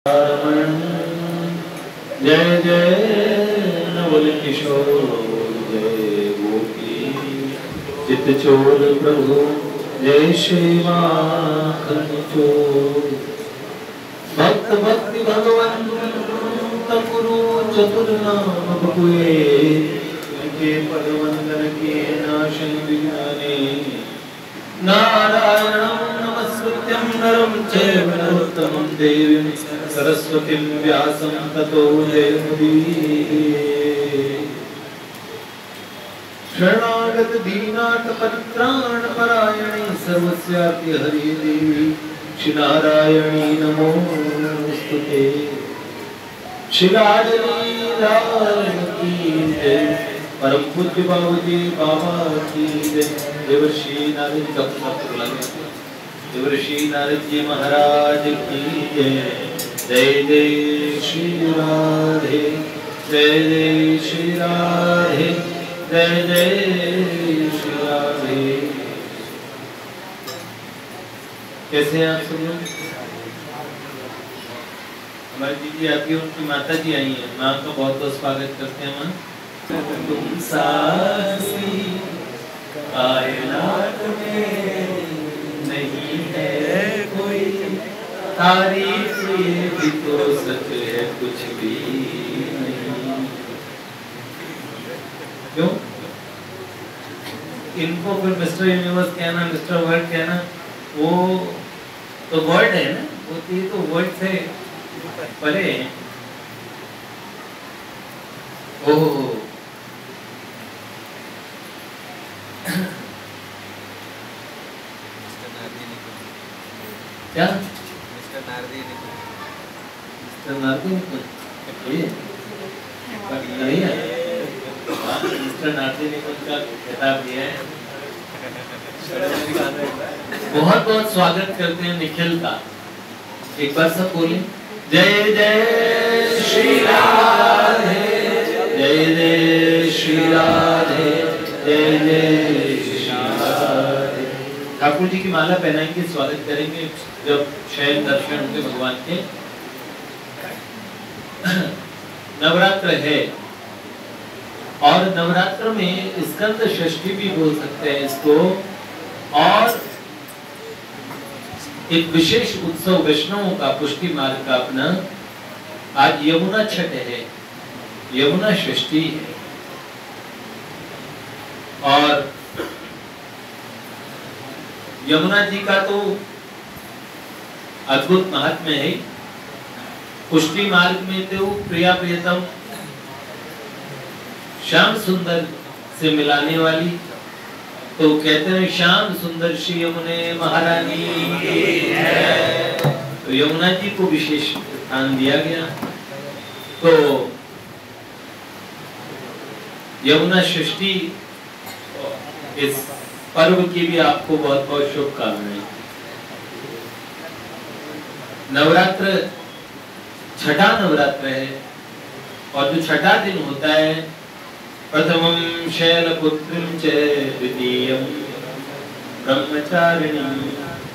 जय जय नवल किशोर जय गोपी चित चोर प्रभु जय श्री माखन चोर। भक्त भक्ति भगवंत गुरु चतुर नाम बपुए के पद वंदन के नाशन विज्ञाने। नारायणं नमस्कृत्यं नरं चैव नरोत्तमं देवीं सरस्वतीं व्यासं ततो जयमुदीरये। शरणागत दीनाथ परित्राण परायणे सर्वस्यापि हरि देवी श्री नारायणी नमोस्तुते। श्री की जय। परम पूज्य बाबूजी बाबा की जय। देवर्षि नारद देवर्षि नारद जी महाराज की जय। जय जय श्री राधे जय जय श्री राधे जय जय श्री राधे। कैसे हैं आप सब लोग? हमारी दीदी आती है, उनकी माता जी आई हैं। माँ का बहुत बहुत स्वागत करते हैं। माँ तुम सासी कायनात में नहीं है कोई तारीफ, ये भी तो सच है कुछ भी नहीं। क्यों इनको फिर मिस्टर यूनिवर्स कहना, मिस्टर वर्ल्ड कहना, वो तो वर्ड है ना, वो तो वर्ड से परे है। ओह क्या मिस्टर नारदी मिस्टर नारदी ने उनका खिताब दिया है। बहुत बहुत स्वागत करते हैं निखिल का। एक बार सब बोले जय जय श्री राधे जय जय श्री राधे जय जय श्री राधे। ठाकुर जी की माला पहनाएंगे, स्वागत करेंगे जब शयन दर्शन होंगे भगवान के। नवरात्र है और नवरात्र में स्कंद षष्ठी भी बोल सकते हैं इसको। और एक विशेष उत्सव वैष्णवों का पुष्टि मार्ग का अपना आज यमुना छठ है, यमुना षष्ठी है। और यमुना जी का तो अद्भुत महात्म्य है। पुष्टि मार्ग में तो प्रिया प्रियतम श्याम सुंदर से मिलाने वाली, तो कहते हैं श्याम सुंदर श्री यमुने महारानी है। तो यमुना जी को विशेष स्थान दिया गया। तो यमुना षष्ठी इस पर्व की भी आपको बहुत बहुत शुभकामनाएं। नवरात्र छठा नवरात्र है और जो छठा दिन होता है, प्रथमं शैलपुत्रीं च द्वितीयं ब्रह्मचारिणीं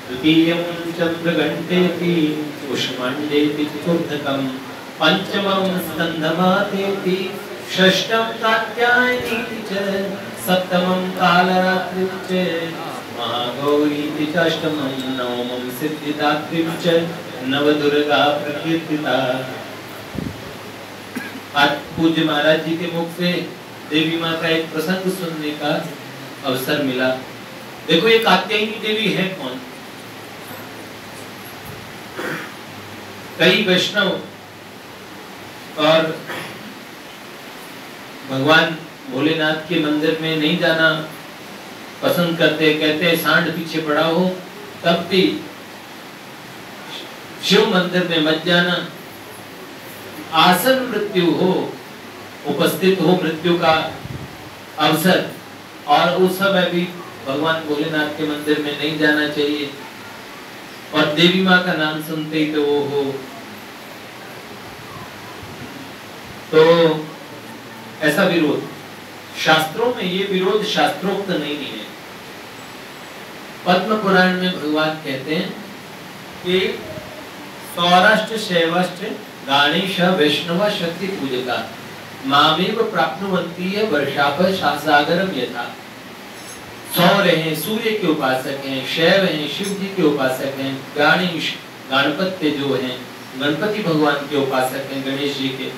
तृतीयं चन्द्रघण्टेति उष्मण्डेति चतुर्थकं पंचमं स्कन्धमातेति षष्ठं कात्यायनीति च सप्तमं कालरात्रिं च महागौरीति च अष्टमं नवमं सिद्धिदात्रीं च नवदुर्गा प्रकीर्तिता। आज पूज्य महाराज जी के मुख से देवी माँ का एक प्रसंग सुनने का अवसर मिला। देखो ये कात्यायनी देवी है कौन? कई वैष्णव और भगवान भोलेनाथ के मंदिर में नहीं जाना पसंद करते, कहते हैं सांड पीछे पड़ा हो तब भी शिव मंदिर में मत जाना। आसन मृत्यु हो, उपस्थित हो मृत्यु का अवसर, और उस समय भी भगवान भोलेनाथ के मंदिर में नहीं जाना चाहिए। और देवी माँ का नाम सुनते ही तो वो हो, तो ऐसा विरोध शास्त्रों में, ये विरोध शास्त्रोक्त नहीं है। पद्म पुराण में भगवान कहते हैं कि सौराष्ट्र शैवश्च गाणेश वैष्णव शक्ति पूजका मामेव प्राप्नुवन्ति है वर्षाप सागरम यथा। सौर हैं सूर्य के उपासक हैं, शैव हैं शिव जी के उपासक हैं, गणेश गणपति जो हैं गणपति भगवान के उपासक हैं, गणेश जी के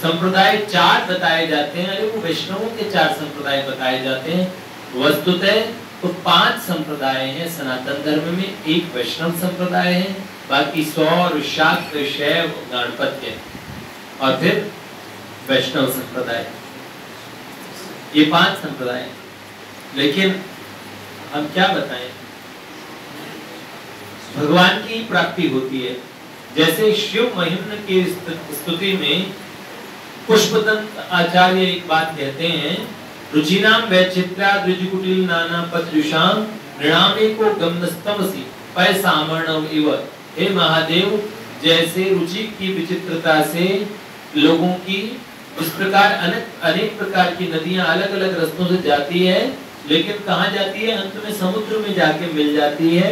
संप्रदाय 4 बताए जाते हैं। अरे वो वैष्णवों के 4 संप्रदाय बताए जाते हैं। वस्तुतः तो 5 संप्रदाय हैं सनातन धर्म में, एक वैष्णव संप्रदाय है, बाकी सौर शाक्त शैव गणपत्य और फिर वैष्णव संप्रदाय, ये 5 संप्रदाय। लेकिन हम क्या बताएं, भगवान की प्राप्ति होती है। जैसे शिव महिम्न की स्तुति में पुष्पदंत आचार्य एक बात कहते हैं, रुचिनाम वैचित्र्या द्विजकुटिल नाना पत्युषाम नृणामे को गमनस्तमसी पैसामर्णव इव। हे महादेव, जैसे रुचि की विचित्रता से लोगों की इस प्रकार अनेक प्रकार की नदियां अलग अलग रास्तों से जाती है, लेकिन कहाँ जाती है, अंत में समुद्र में जाके मिल जाती है।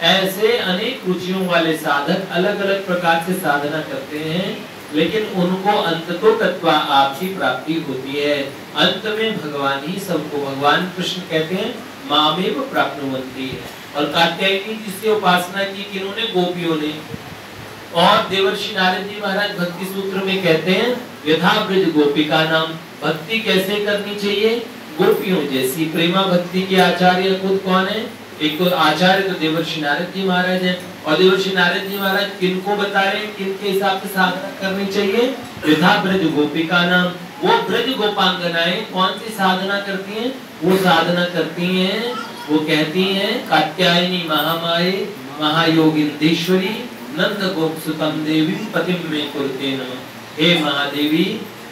ऐसे अनेक रुचियों वाले साधक अलग अलग प्रकार से साधना करते हैं, लेकिन उनको अंततो तत्वा आपकी प्राप्ति होती है। अंत में भगवान ही सबको, भगवान कृष्ण कहते हैं मामेव प्राप्नुवन्ति है। और कात्यायनी जिससे उपासना की किन्होंने, गोपियों ने। और देवर्षि नारद जी महाराज भक्ति सूत्र में कहते हैं यथा ब्रज गोपिका नाम, भक्ति कैसे करनी चाहिए, गोपियों जैसी। प्रेमा भक्ति के आचार्य खुद कौन है, एक तो आचार्य तो देवर्षि नारद जी महाराज हैं। और देवर्षि नारद जी महाराज किनको बता रहे हैं, किनके हिसाब से साधना करनी चाहिए, यथा ब्रज गोपिका नाम। वो ब्रज गोपांगनाएं कौन सी साधना करती हैं, वो साधना करती हैं, वो कहती हैं कात्यायनी महामाये महायोगिंदेश्वरी नंद गोप सुतम देवी पतिम में कुरुते नमः। हे महादेवी,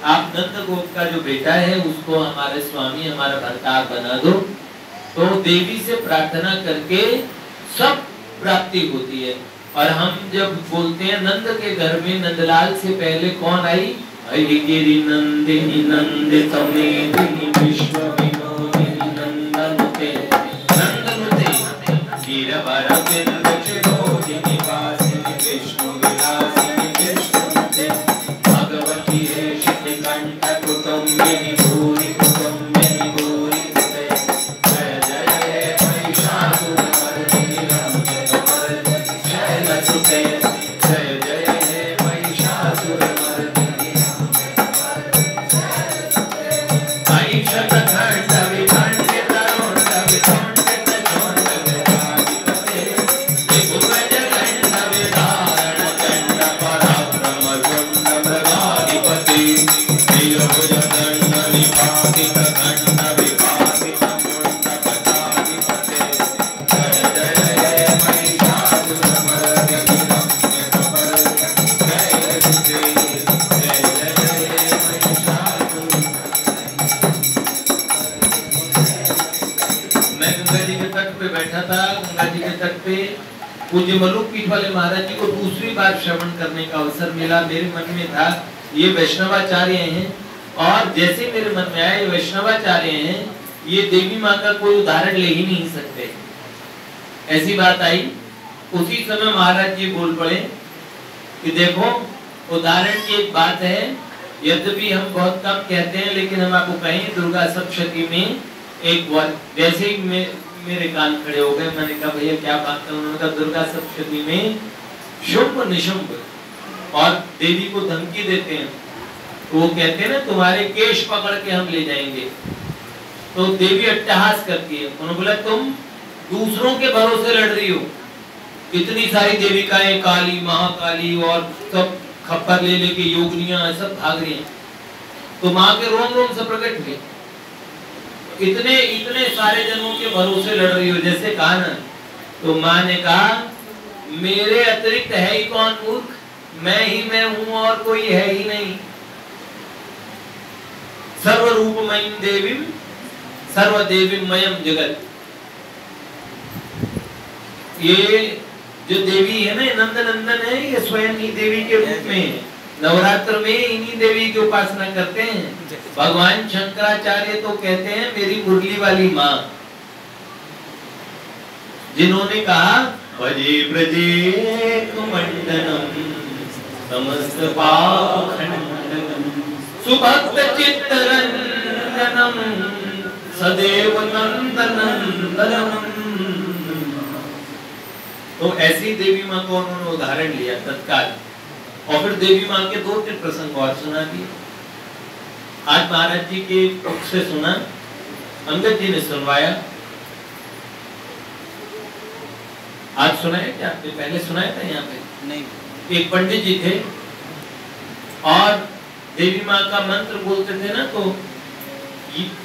आप नंद गोप का जो बेटा है उसको हमारे स्वामी, हमारा भरतार बना दो। तो देवी से प्रार्थना करके सब प्राप्ति होती है। और हम जब बोलते हैं नंद के घर में नंदलाल से पहले कौन आई, गिरि नंदिनी नंदित मेदिनी विश्व विनोदिनी नंदनुते नंदनुते गिरवर बिंदुचिरोदिनी वासिनी विष्णु विलासिनी विष्णुनुते भगवती हे शितिकंठ कुटुंबिनी भूरि कुटुंबिनी भूरि कुटे। जय जय हे महिषासुरमर्दिनी रंजनमर्दिनी शैलसुते। जय जय हे महिषासुरमर्दिनी पूज्य मलुक पीठ वाले महाराज जी को दूसरी बार श्रवण करने का अवसर मिला। मेरे मन में था ये वैष्णवाचार्य हैं, और जैसे मेरे मन में आया ये वैष्णवाचार्य हैं, ये देवी माँ का कोई उदाहरण ले ही नहीं सकते, ऐसी बात आई। उसी समय महाराज जी बोल पड़े कि देखो उदाहरण की एक बात है, यद्यपि हम बहुत कम कहते हैं, लेकिन हम आपको कहें दुर्गा सप्तशती में एक जैसे ही मेरे कान खड़े हो गए, मैंने कहा भैया क्या बात है, उन्होंने कहा दुर्गा सप्तशती में शुंभ निशुंभ और देवी को धमकी देते हैं, तो वो कहते हैं ना तुम्हारे केश पकड़ के हम ले जाएंगे। तो देवी अट्टहास करती है, उन्होंने बोला तुम दूसरों के भरोसे लड़ रही हो, इतनी सारी देविकाएं काली महाकाली और सब खप्पर ले लेके योगनियां सब भाग रही हैं, तो माँ के रोम रोम से प्रकट हुए, इतने सारे जनों के भरोसे लड़ रही हो, जैसे कहा ना। तो माँ ने कहा मेरे अतिरिक्त है ही कौन मूर्ख, मैं ही मैं हूं और कोई है ही नहीं। सर्वरूपमयीं देवीं सर्वदेवीमयं जगत। ये जो देवी है ना नंद नंदन है, ये स्वयं ही देवी के रूप में है। नवरात्र में इन्हीं देवी की उपासना करते हैं। भगवान शंकराचार्य तो कहते हैं मेरी मुरली वाली माँ, जिन्होंने कहा भजे ब्रजेकमण्डनं समस्त पाप खण्डनं सुभक्त चित्तरंजनं सदैव नंदनंदनम। तो ऐसी देवी माँ को उन्होंने उदाहरण लिया तत्काल, और फिर देवी माँ के 2-3 प्रसंग और सुना दिए। आज महाराज जी के मुख से सुना, अंगद जी ने सुनवाया। आज सुनाया क्या आपने? पहले सुनाया था यहाँ पे? नहीं। एक पंडित जी थे और देवी माँ का मंत्र बोलते थे ना, तो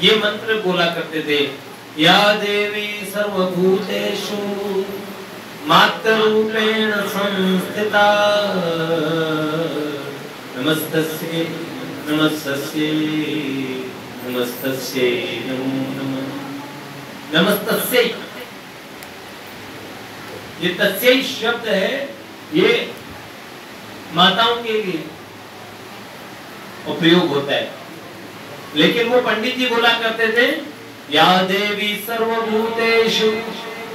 ये मंत्र बोला करते थे, या देवी सर्वभूतेषु मातृरूपेण संस्थिता नमस्तस्यै नमस्तस्यै नमस्तस्यै नमो नमः। नमस्तस्यै, ये तस्यै शब्द है, ये माताओं के लिए उपयोग होता है। लेकिन वो पंडित जी बोला करते थे, या देवी सर्वभूतेषु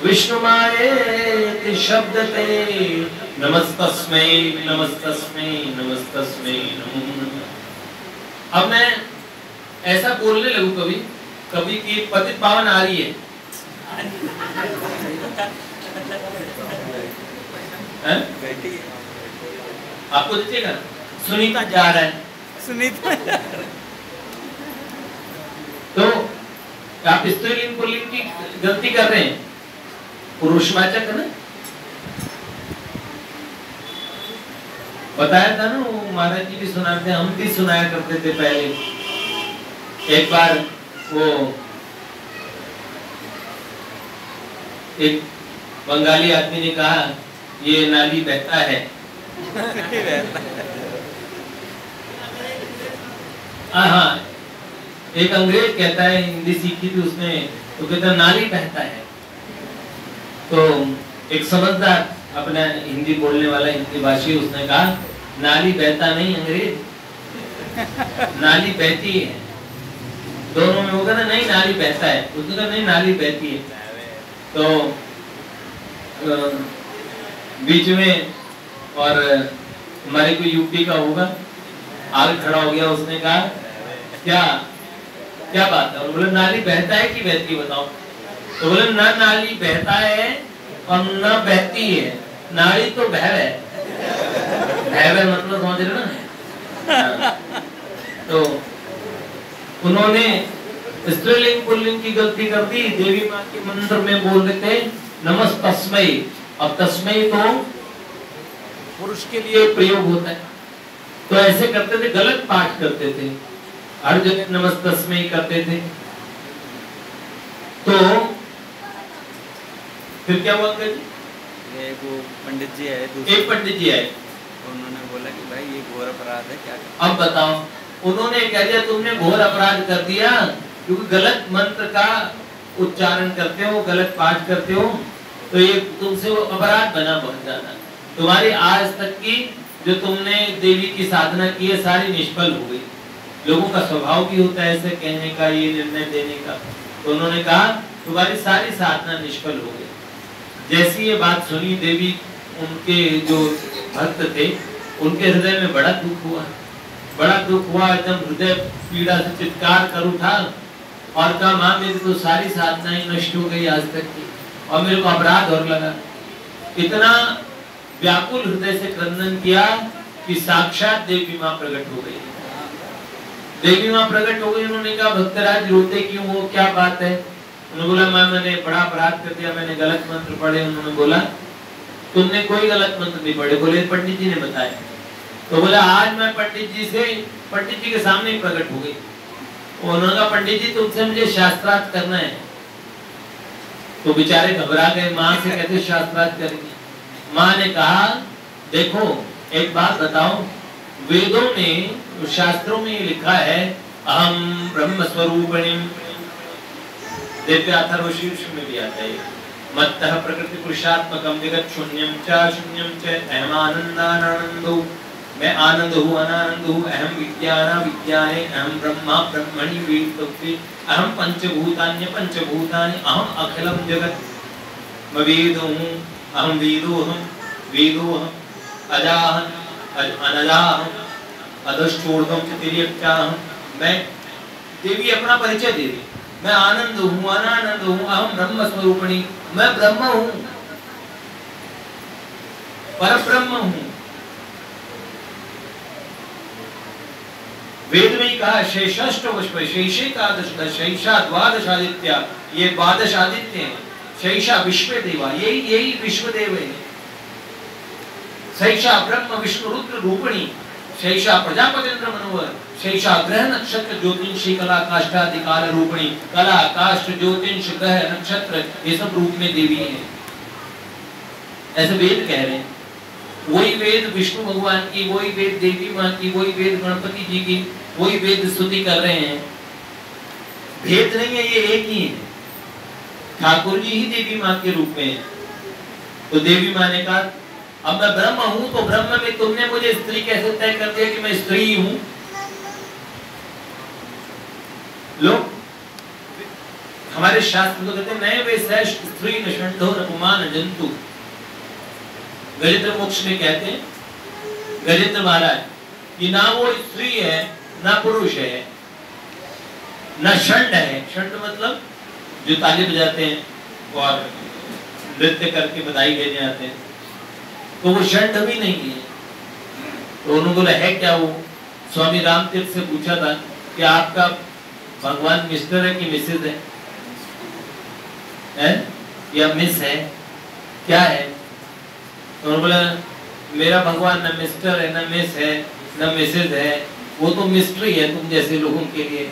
विष्णुमायेति शब्दते नमस्तस्मै नमस्तस्मै नमस्तस्मै नमो नमः। अब मैं ऐसा बोलने लगूं कभी कभी कि पतित पावन आ रही है, आपको दिखेगा सुनीता जा रहा है, सुनीता तो आप स्त्रीलिंग पुल्लिंग की गलती कर रहे हैं, पुरुषवाचक है ना। बताया था ना, वो महाराज जी भी सुनाते, हम भी सुनाया करते थे पहले। एक बार वो एक बंगाली आदमी ने कहा, ये नाली बहता है। हाँ, एक अंग्रेज कहता है, हिंदी सीखी थी उसने, तो कहता नाली बहता है। तो एक समझदार अपना हिंदी बोलने वाला हिंदी भाषी, उसने कहा नाली बहता नहीं अंग्रेज, नाली बहती है। दोनों में होगा ना, नहीं नाली बहता है, उसने कहा नहीं नाली बहती है। तो बीच में और हमारे कोई यूपी का होगा, आगे खड़ा हो गया, उसने कहा क्या क्या बात है? बोले नाली बहता है कि बहती है बताओ। तो बोले ना नाली बहता है और ना बहती है, नाली तो बह है, बह मतलब समझ रहे ना। तो उन्होंने स्त्रीलिंग पुल्लिंग की गलती कर दी, देवी माँ के मंत्र में बोल रहे थे नमस्तस्मै। अब तस्मै तो पुरुष के लिए प्रयोग होता है, तो ऐसे करते थे, गलत पाठ करते थे, हर जगह नमस्तस्मै करते थे। तो फिर क्या हुआ जी? एक वो पंडित जी आए, एक पंडित जी आए, उन्होंने बोला कि भाई ये घोर अपराध है, क्या करें? अब बताओ। उन्होंने कह दिया तुमने घोर अपराध कर दिया, क्योंकि गलत मंत्र का उच्चारण करते हो, गलत पाठ करते हो, तो ये तुमसे वो अपराध बना बहुत ज्यादा। तुम्हारी आज तक की जो तुमने देवी की साधना की है सारी निष्फल हो गई। लोगों का स्वभाव भी होता है ऐसे कहने का, ये निर्णय देने का। तो उन्होंने कहा तुम्हारी सारी साधना निष्फल हो गई। जैसी ये बात सुनी देवी, उनके जो भक्त थे उनके हृदय में बड़ा दुख हुआ, बड़ा दुख हुआ, एकदम हृदय पीड़ा से चित्कार कर उठा और कहा माँ मेरी तो सारी साधनाएं नष्ट हो गई आज तक की, और मेरे को अपराध और लगा। इतना व्याकुल हृदय से क्रंदन किया कि साक्षात देवी माँ प्रकट हो गई। देवी माँ प्रकट हो गई। उन्होंने कहा भक्तराज रोते क्यों हो, क्या बात है? उन्होंने बोला मैंने बड़ा अपराध कर दिया, मैंने गलत मंत्र पढ़े। उन्होंने बोला तुमने कोई गलत मंत्र नहीं पढ़े। बोले पंडित जी ने बताया। तो बोला आज मैं पंडित जी के सामने ही प्रकट हो गई। उन्होंने कहा पंडित जी तुमसे मुझे शास्त्रार्थ करना है। तो बेचारे घबरा गए, माँ से कैसे शास्त्रार्थ करेंगे? माँ ने कहा देखो एक बात बताओ, वेदों में शास्त्रों में लिखा है अहम ब्रह्म स्वरूपिणी, दिव्य अथर्वशीर्ष में भी आता है मत्तः प्रकृति पुरुषात्मकम जगत शून्यम च अहम आनंदानंदो, मैं आनंद हूँ अनानंद हूँ, अहम विज्ञान विज्ञाने, अहम ब्रह्मा ब्रह्मणि वेदत्वे, अहम पंचभूतान्य पंचभूतानि, अहम अखिलम जगत। मैं वेद हूँ, अहम वेदोहम वेदोहम अजाहम अनजाहम अधश्चोर्ध्वम च तिर्यक्ताहम। मैं देवी अपना परिचय दे रही, मैं आनंद हूँ, अनानंद हूँ, अहम ब्रह्म स्वरूपिणी, मैं ब्रह्म हूँ, पर ब्रह्म हूँ। वेद में ही कहा शेषाष्ट पुष्प शेषेकादश शैषा द्वादश आदित्य, ये द्वादश आदित्य हैं। शैषा विश्व देवा, यही विश्व देव है। शैषा ब्रह्म विष्णु रुद्र रूपिणी, शैषा प्रजापतिन्द्र मनोहर, शैषा ग्रह नक्षत्र ज्योतिषी कला काष्ठाधिकार रूपिणी, कला काष्ठ ज्योतिष ग्रह नक्षत्र ये सब रूप में देवी है, ऐसे वेद कह रहे हैं। वही वेद विष्णु भगवान की, वही वेद देवी माँ की, वही वेद गणपति जी की, वही वेद स्तुति कर रहे हैं। भेद नहीं है, ये एक ही है। ठाकुर जी ही देवी माँ के रूप में है। तो देवी माँ ने कहा अब मैं ब्रह्म हूं, तो ब्रह्म में तुमने मुझे स्त्री कैसे तय कर दिया कि मैं स्त्री हूं? लोग हमारे शास्त्र तो कहते हैं नए वे श्रेष्ठ स्त्री न षंडो न पुमान जंतु। गजेंद्र मोक्ष में कहते हैं गजेंद्र महाराज कि ना वो स्त्री है ना पुरुष है ना षंड है। षंड मतलब जो ताली बजाते हैं और नृत्य करके बधाई देने आते हैं, तो वो षंड भी नहीं है। तो उन्होंने बोला है क्या वो? स्वामी रामतीर्थ से पूछा था कि आपका भगवान मिस्टर है कि मिसेज है या मिस है, क्या है? तो उन्होंने बोला मेरा भगवान न मिस्टर है, न मिस है, न मिसेज है, वो तो मिस्ट्री है तुम जैसे लोगों के लिए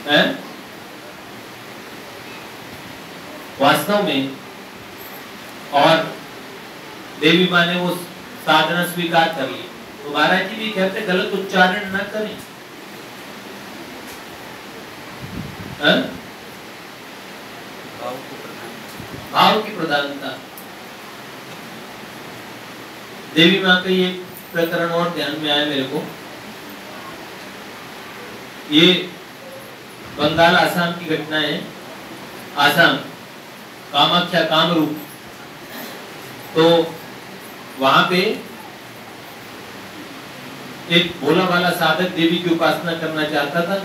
है। वास्तव में और देवी माँ ने वो साधना स्वीकार कर ली। तो महाराज जी भी कहते गलत उच्चारण न करें। भाव की प्रधानता। देवी माँ का ये प्रकरण और ध्यान में आया मेरे को। ये बंगाल आसाम की घटना है। आसाम कामाख्या कामरूप, तो वहां पे एक भोला वाला साधक देवी की उपासना करना चाहता था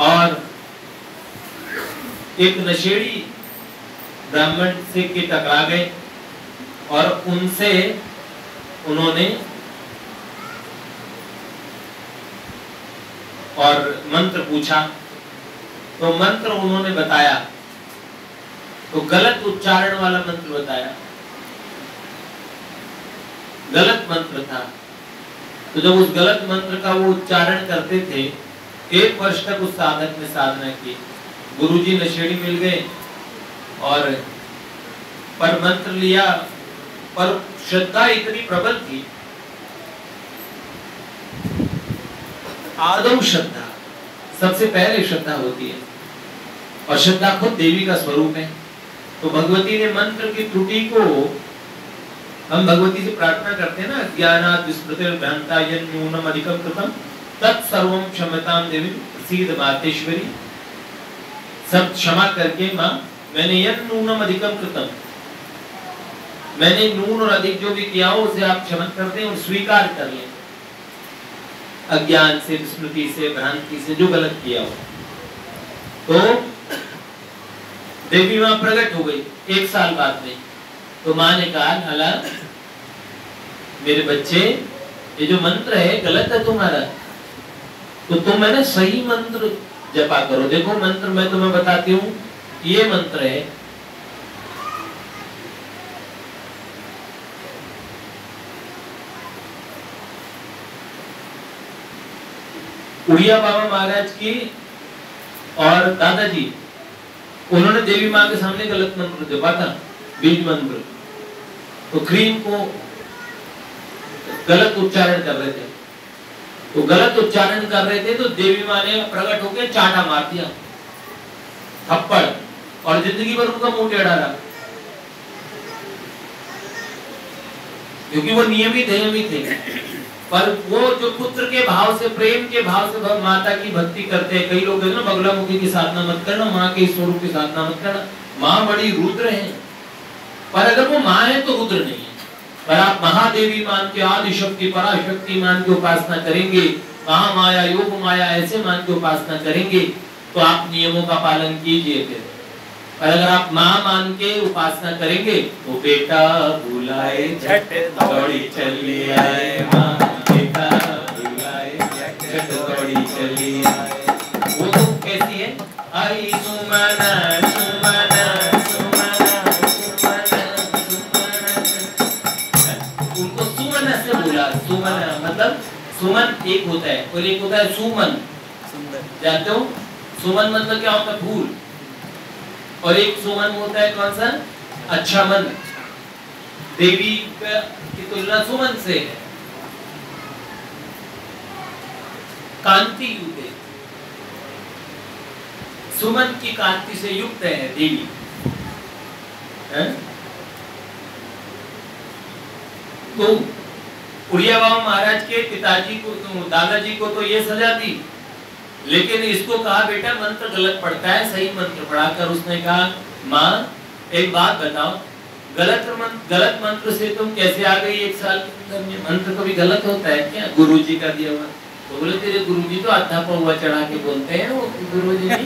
और एक नशेड़ी ब्राह्मण से के टकरा गए और उनसे उन्होंने और मंत्र पूछा। तो मंत्र उन्होंने बताया, तो गलत उच्चारण वाला मंत्र बताया, गलत मंत्र था। तो जब उस गलत मंत्र का वो उच्चारण करते थे, 1 वर्ष तक उस साधक ने साधना की। गुरुजी नशेड़ी मिल गए और पर मंत्र लिया, पर श्रद्धा इतनी प्रबल थी। आदम श्रद्धा सबसे पहले श्रद्धा होती है और श्रद्धा खुद देवी का स्वरूप है। तो भगवती ने मंत्र की त्रुटि को, हम भगवती से प्रार्थना करते हैं ना, ज्ञानात् विस्मृतिर्भ्रांता यन् न्यूनम अधिकं कृतं तत्सर्वं क्षमतां देवी प्रसीद मातेश्वरी। सब क्षमा करके माँ, मैंने यन् न्यूनम अधिकं कृतं, मैंने नून और अधिक जो भी किया हो उसे आप क्षमा कर दें और स्वीकार कर लें। अज्ञान से, विस्मृति से, भ्रांति से जो गलत किया हो। तो देवी माँ प्रकट हो गई 1 साल बाद में। तो माँ ने कहा नाला मेरे बच्चे, ये जो मंत्र है गलत है तुम्हारा, तो तुम है ना सही मंत्र जपा करो। देखो मंत्र मैं तुम्हें बताती हूँ, ये मंत्र है, उड़िया बाबा महाराज की और दादाजी, उन्होंने देवी माँ के सामने गलत मंत्र जपा था, बीज मंत्र। तो क्रीम को गलत उच्चारण कर रहे थे, तो गलत उच्चारण कर रहे थे, तो देवी माँ ने प्रकट होकर चाटा मार दिया, थप्पड़, और जिंदगी भर उनका मुंह टेढ़ा रहा, क्योंकि वो नियमित थे। पर वो जो पुत्र के भाव से, प्रेम के भाव से माता की भक्ति करते हैं। कई लोग कहते हैं ना बगला मुखी की साधना मत करना, माँ के स्वरूप की साधना मत करना। माँ बड़ी रुद्र है, पर अगर वो माँ है तो रुद्र नहीं है। पर आप महादेवी मान के, आदिशक्ति पराशक्ति मान के उपासना करेंगे, महामाया योग माया ऐसे मान के उपासना करेंगे तो आप नियमों का पालन कीजिए। फिर और अगर आप माँ मान के उपासना करेंगे तो बेटा बुलाए झट दौड़ी चली आए, माँ बेटा बुलाए झट दौड़ी चली आए। वो तो कैसी है, आई सुमना सुमना सुमना सुमना सुमना, उनको सुमन से बोला। सुमन मतलब सुमन एक होता है और एक होता है सुमन, जानते हो? सुमन मतलब क्या होता है? फूल। और एक सुमन होता है कौन सा? अच्छा मन। देवी की तुलना सुमन से है, कांति युक्त है, सुमन की कांति से युक्त है देवी है? तो उड़िया बाबा महाराज के पिताजी को, दादाजी को तो ये सजा दी, लेकिन इसको कहा बेटा मंत्र गलत पढ़ता है, सही मंत्र पढ़ाकर उसने कहा माँ एक बात बताओ, गलत मंत्र से तुम कैसे आ गई 1 साल के अंदर में? मंत्र कभी गलत होता है क्या? गुरुजी का दिया हुआ। तो बोले तेरे गुरुजी तो आधा पौवा चढ़ा के बोलते हैं, वो गुरुजी नहीं,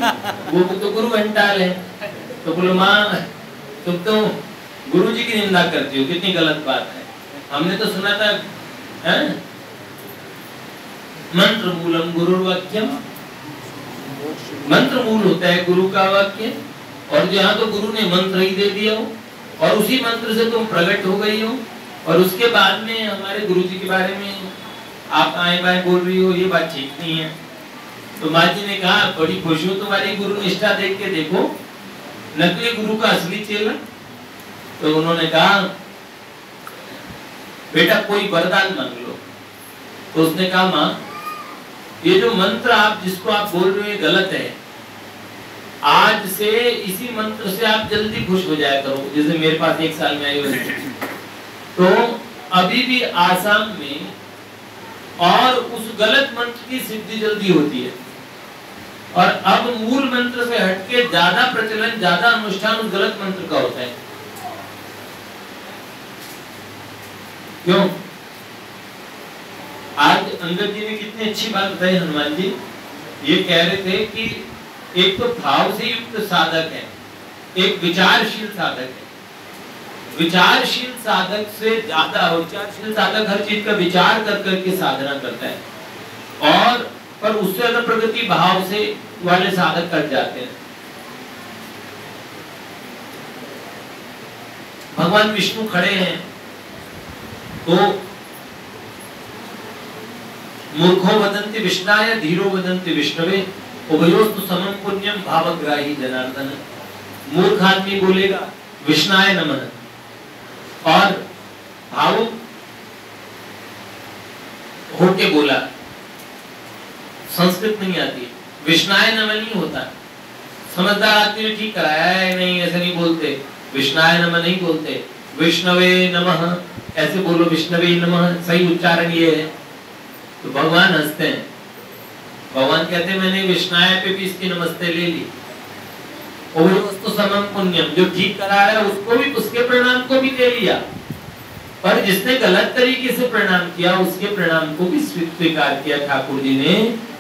वो तो गुरु घंटाल है। तो बोलो माँ तुम तो गुरुजी की निंदा करती हो, कितनी गलत बात है। हमने तो सुना था मंत्र मूलम गुरुर्वाक्यम, मंत्र मूल होता है गुरु का वाक्य। और यहाँ तो गुरु ने मंत्र ही दे दिया हो और उसी मंत्र से तुम प्रकट हो गई हो, और उसके बाद में हमारे गुरुजी के बारे में आप आए बाएं बोल रही हो, ये बात ठीक नहीं है। तो माँ जी ने कहा बड़ी खुश हूँ तुम्हारी गुरु निष्ठा देख के, देखो नकली गुरु का असली चेला। तो उन्होंने कहा बेटा कोई वरदान मांग लो। तो उसने कहा माँ ये जो मंत्र आप जिसको आप बोल रहे हो ये गलत है, आज से इसी मंत्र से आप जल्दी खुश हो जाया करो, जैसे मेरे पास 1 साल में आई हो। तो अभी भी आसाम में और उस गलत मंत्र की सिद्धि जल्दी होती है, और अब मूल मंत्र से हटके ज्यादा प्रचलन, ज्यादा अनुष्ठान उस गलत मंत्र का होता है। क्यों? आज अंगद जी ने कितनी अच्छी बात बताई हनुमान जी। ये कह रहे थे कि एक तो भाव से युक्त साधक है, एक विचारशील साधक है। विचारशील साधक से ज्यादा, विचारशील साधक हर चीज का विचार कर करके साधना करता है, और पर उससे ज्यादा प्रगति भाव से वाले साधक कर जाते हैं। भगवान विष्णु खड़े हैं तो मूर्खो वदन्ति विष्णाय धीरो वदन्ति विष्णवे उभयोस्तु समं पुण्यम भावग्राही जनार्दन। मूर्ख आदमी बोलेगा विष्णाय नमः, और भावुक होके बोला, संस्कृत नहीं आती, विष्णाय नमः नहीं होता। समझदार आदमी ने ठीक कराया है, नहीं ऐसे नहीं बोलते, विष्णाय नमः नहीं बोलते, विष्णवे नमः ऐसे बोलो, विष्णवे नमः सही उच्चारण ये है। तो भगवान हंसते हैं, भगवान कहते हैं मैंने विष्णाय पे भी इसकी नमस्ते ले ली। तो समम पुण्यम, जो ठीक कराया उसको भी, उसके प्रणाम को भी दे लिया, पर जिसने गलत तरीके से प्रणाम किया उसके प्रणाम को भी स्वीकार किया ठाकुर जी ने।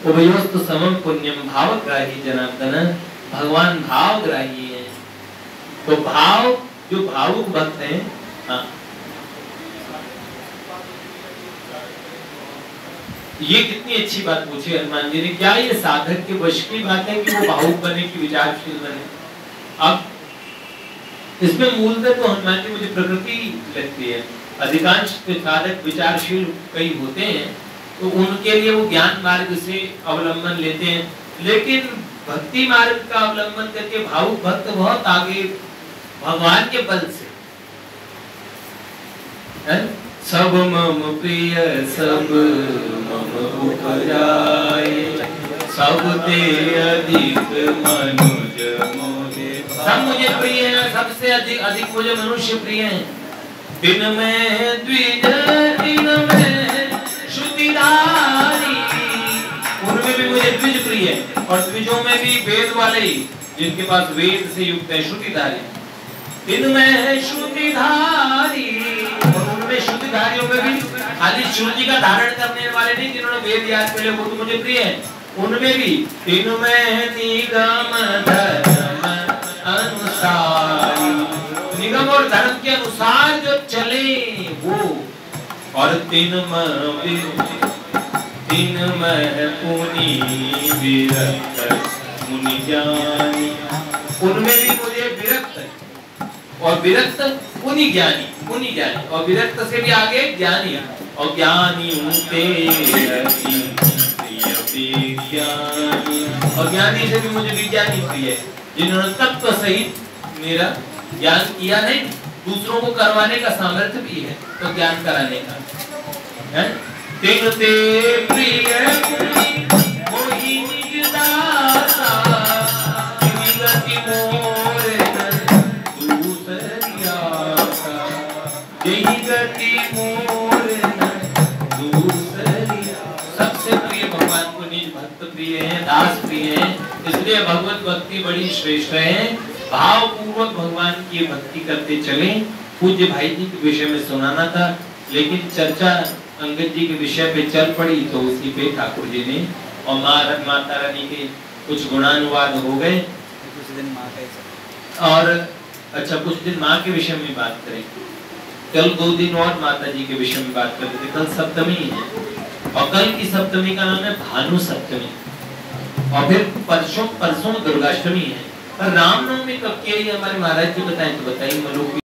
उभयोस्तु समम पुण्यम भावग्राही जनार्दन, भगवान भावग्राही है। तो भाव, जो भावुक भक्त हैं, हाँ ये कितनी अच्छी बात पूछी हनुमान जी ने। क्या ये साधक के वश की बात है कि वो भावुक बने, कि विचारशील बने? अब इसमें मूलतः तो हनुमान जी मुझे प्रकृति लगती है। अधिकांश साधक विचारशील कई होते हैं, तो उनके लिए वो ज्ञान मार्ग से अवलंबन लेते हैं, लेकिन भक्ति मार्ग का अवलंबन करके भावुक भक्त बहुत आगे भगवान के बल से है। सब मम प्रिय सब मम उपजाए, सब ते अधिक मनुज मोहे। सब मुझे प्रिय है, सबसे अधिक मुझे मनुष्य प्रिय है। दिन में द्विज दिन में श्रुतिधारी, उनमें भी मुझे द्विज प्रिय है, और द्विजों में भी वेद वाले ही, जिनके पास वेद से युक्त है, श्रुतिधारी। इनमें श्रुतिधारी, और उनमें श्रुतिधारियों में भी खाली श्रुति का धारण करने वाले नहीं जिन्होंने वेद याद कर लिया वो तो मुझे प्रिय है, उनमें भी इनमें निगम धर्म अनुसारी, निगम और धर्म के अनुसार जो चले वो, और तिनमय पुनि विरक्त मुनि ज्ञानी, उनमें भी मुझे विरक्त और विरक्त पुनि ज्ञानी, पुनि ज्ञानी और विरक्त से भी आगे ज्ञानी, और ज्ञानी और ज्ञानी से भी मुझे विज्ञानी प्रिय है, जिन्होंने तत्व सहित मेरा ज्ञान किया नहीं, दूसरों को करवाने का सामर्थ्य भी है तो ज्ञान कराने का है। तिन ते प्रिय मोहि निज दासा, गति मोर दूसरी आशा, यही गति मोर दूसरी। सबसे प्रिय भगवान को निज भक्त प्रिय है, दास प्रिय है, इसलिए भगवत भक्ति बड़ी श्रेष्ठ है। भाव पूर्वक भगवान की भक्ति करते चले। पूज्य भाई जी के विषय में सुनाना था, लेकिन चर्चा अंगद जी के विषय पे चल पड़ी तो उसी पे ठाकुर जी ने और माता रानी के कुछ गुणानुवाद हो गए। कुछ दिन माँ का और अच्छा कुछ दिन माँ के विषय में बात करें, कल 2 दिन और माता जी के विषय में बात करते थे। कल सप्तमी है और कल की सप्तमी का नाम है भानु सप्तमी, और फिर परसों दुर्गाष्टमी है। रामनवमी कब की है हमारे महाराज जी बताएं तो बताइए।